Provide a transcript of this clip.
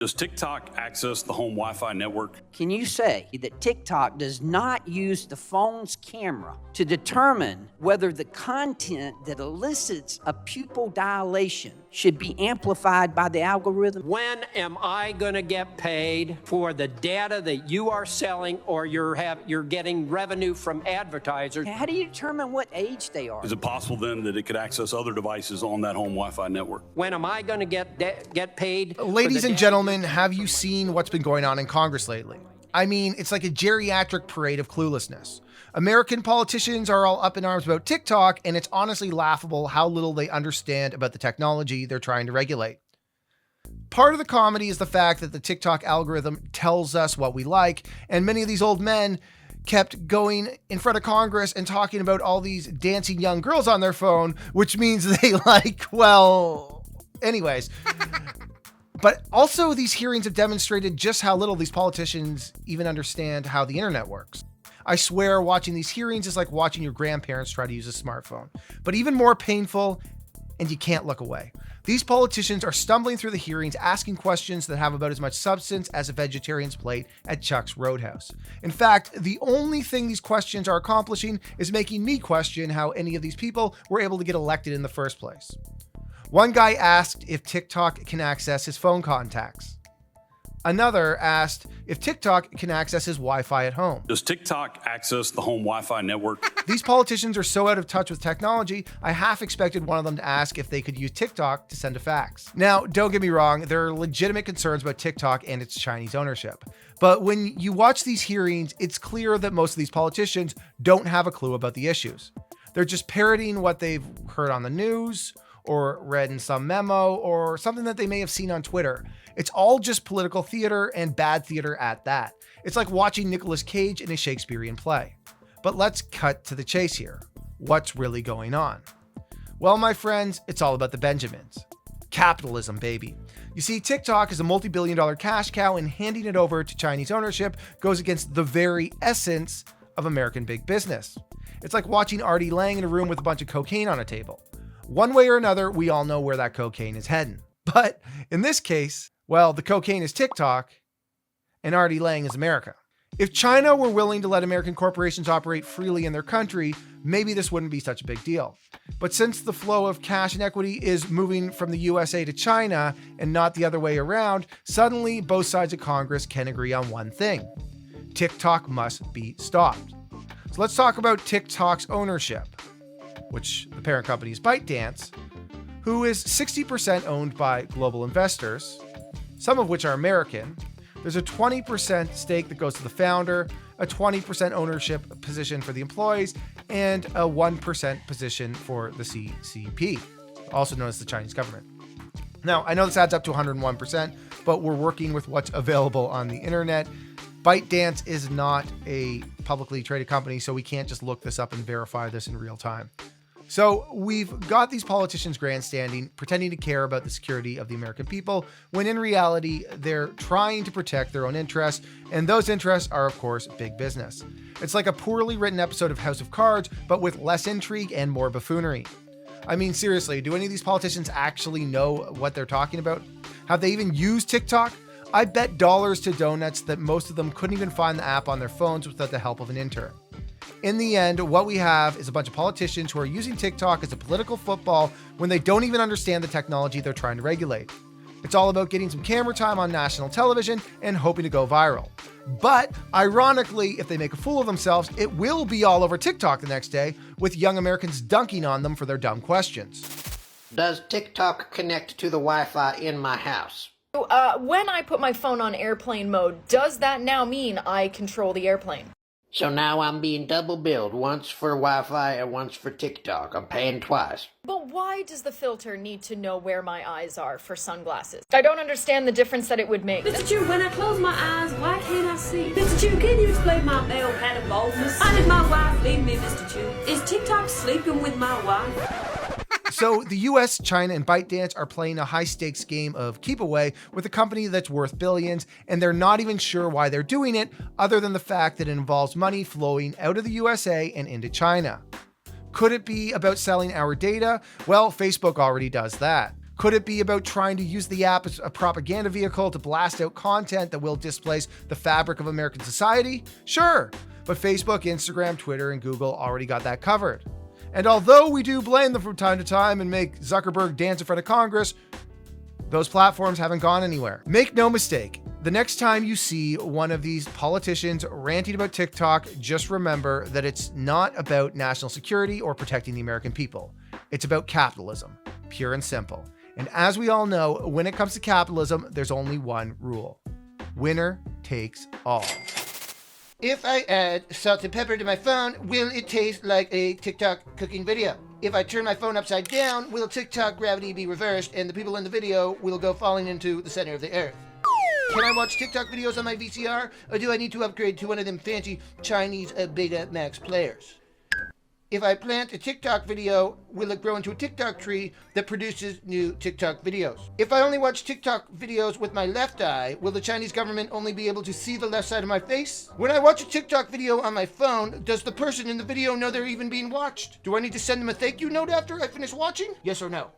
Does TikTok access the home Wi-Fi network? Can you say that TikTok does not use the phone's camera to determine whether the content that elicits a pupil dilation should be amplified by the algorithm? When am I going to get paid for the data that you are selling, or you're getting revenue from advertisers? How do you determine what age they are? Is it possible then that it could access other devices on that home Wi-Fi network? When am I going to get paid? Ladies and gentlemen, have you seen what's been going on in Congress lately? I mean, it's like a geriatric parade of cluelessness. American politicians are all up in arms about TikTok, and it's honestly laughable how little they understand about the technology they're trying to regulate. Part of the comedy is the fact that the TikTok algorithm tells us what we like, and many of these old men kept going in front of Congress and talking about all these dancing young girls on their phone, which means they like, well, anyways. But also these hearings have demonstrated just how little these politicians even understand how the internet works. I swear watching these hearings is like watching your grandparents try to use a smartphone, but even more painful, and you can't look away. These politicians are stumbling through the hearings, asking questions that have about as much substance as a vegetarian's plate at Chuck's Roadhouse. In fact, the only thing these questions are accomplishing is making me question how any of these people were able to get elected in the first place. One guy asked if TikTok can access his phone contacts. Another asked if TikTok can access his Wi-Fi at home. Does TikTok access the home Wi-Fi network? These politicians are so out of touch with technology, I half expected one of them to ask if they could use TikTok to send a fax. Now, don't get me wrong, there are legitimate concerns about TikTok and its Chinese ownership. But when you watch these hearings, it's clear that most of these politicians don't have a clue about the issues. They're just parroting what they've heard on the news, or read in some memo, or something that they may have seen on Twitter. It's all just political theater, and bad theater at that. It's like watching Nicolas Cage in a Shakespearean play. But let's cut to the chase here. What's really going on? Well, my friends, it's all about the Benjamins. Capitalism, baby. You see, TikTok is a multi-billion-dollar cash cow, and handing it over to Chinese ownership goes against the very essence of American big business. It's like watching Artie Lang in a room with a bunch of cocaine on a table. One way or another, we all know where that cocaine is heading. But in this case, well, the cocaine is TikTok and Artie Lang is America. If China were willing to let American corporations operate freely in their country, maybe this wouldn't be such a big deal. But since the flow of cash and equity is moving from the USA to China and not the other way around, suddenly both sides of Congress can agree on one thing. TikTok must be stopped. So let's talk about TikTok's ownership, which the parent company is ByteDance, who is 60% owned by global investors, some of which are American. There's a 20% stake that goes to the founder, a 20% ownership position for the employees, and a 1% position for the CCP, also known as the Chinese government. Now, I know this adds up to 101%, but we're working with what's available on the internet. ByteDance is not a publicly traded company, so we can't just look this up and verify this in real time. So we've got these politicians grandstanding, pretending to care about the security of the American people, when in reality, they're trying to protect their own interests, and those interests are, of course, big business. It's like a poorly written episode of House of Cards, but with less intrigue and more buffoonery. I mean, seriously, do any of these politicians actually know what they're talking about? Have they even used TikTok? I bet dollars to donuts that most of them couldn't even find the app on their phones without the help of an intern. In the end, what we have is a bunch of politicians who are using TikTok as a political football when they don't even understand the technology they're trying to regulate. It's all about getting some camera time on national television and hoping to go viral. But ironically, if they make a fool of themselves, it will be all over TikTok the next day, with young Americans dunking on them for their dumb questions. Does TikTok connect to the Wi-Fi in my house? When I put my phone on airplane mode, does that now mean I control the airplane? So now I'm being double billed, once for Wi-Fi and once for TikTok. I'm paying twice. But why does the filter need to know where my eyes are for sunglasses? I don't understand the difference that it would make. Mr. Chu, when I close my eyes, why can't I see? Mr. Chu, can you explain my male pattern baldness? Why did my wife leave me, Mr. Chu? Is TikTok sleeping with my wife? So the US, China, and ByteDance are playing a high-stakes game of keep away with a company that's worth billions, and they're not even sure why they're doing it, other than the fact that it involves money flowing out of the USA and into China. Could it be about selling our data? Well, Facebook already does that. Could it be about trying to use the app as a propaganda vehicle to blast out content that will displace the fabric of American society? Sure, but Facebook, Instagram, Twitter, and Google already got that covered. And although we do blame them from time to time and make Zuckerberg dance in front of Congress, those platforms haven't gone anywhere. Make no mistake, the next time you see one of these politicians ranting about TikTok, just remember that it's not about national security or protecting the American people. It's about capitalism, pure and simple. And as we all know, when it comes to capitalism, there's only one rule. Winner takes all. If I add salt and pepper to my phone, will it taste like a TikTok cooking video? If I turn my phone upside down, will TikTok gravity be reversed and the people in the video will go falling into the center of the earth? Can I watch TikTok videos on my VCR, or do I need to upgrade to one of them fancy Chinese Betamax players? If I plant a TikTok video, will it grow into a TikTok tree that produces new TikTok videos? If I only watch TikTok videos with my left eye, will the Chinese government only be able to see the left side of my face? When I watch a TikTok video on my phone, does the person in the video know they're even being watched? Do I need to send them a thank you note after I finish watching? Yes or no?